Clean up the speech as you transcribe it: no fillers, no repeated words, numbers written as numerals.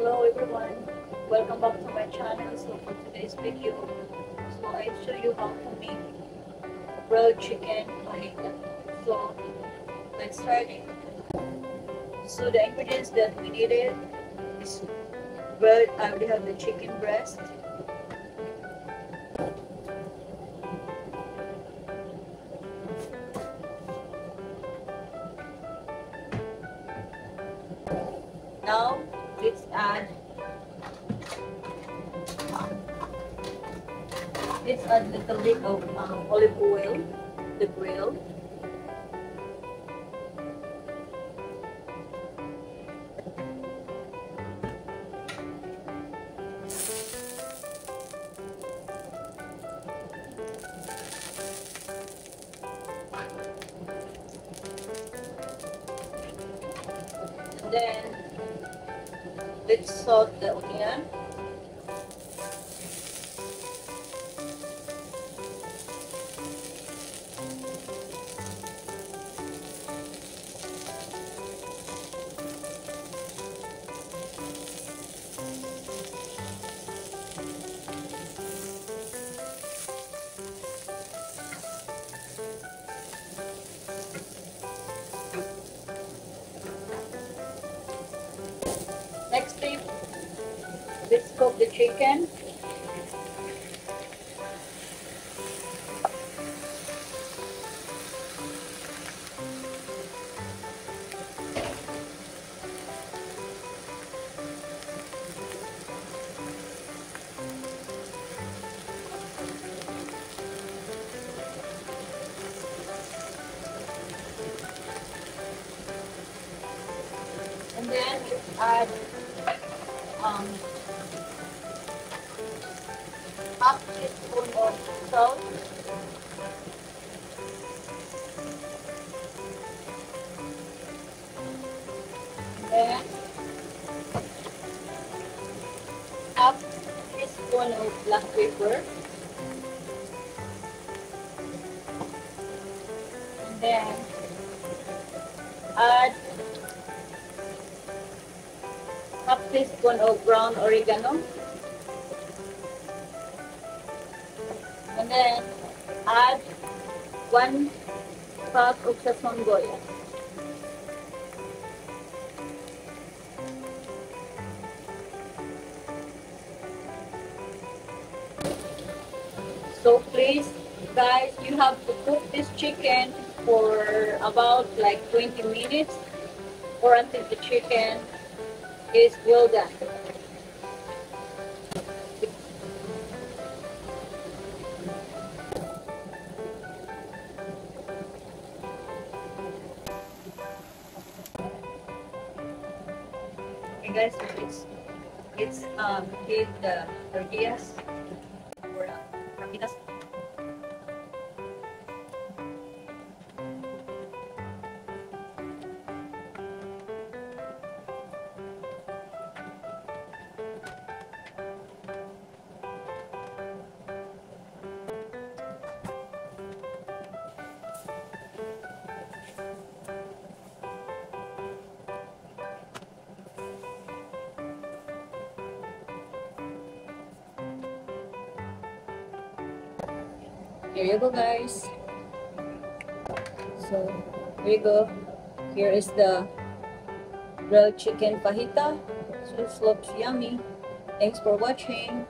Hello everyone, welcome back to my channel. So for today's video, I show you how to make grilled chicken fajita. So let's start it. So the ingredients that we needed is grilled. I already have the chicken breast, now let's add a little bit of olive oil, the grill. And then let's salt the onion. Next step, let's cook the chicken. And then add half teaspoon of salt, and then half teaspoon of black pepper, and then add half teaspoon of ground oregano, and then add 1 pack of Zazon goya. So please guys, you have to cook this chicken for about like 20 minutes or until the chicken is well done. Okay guys, so let's heat the tortillas or fajitas. Here you go guys. So here you go. Here is the grilled chicken fajita. So it looks yummy. Thanks for watching.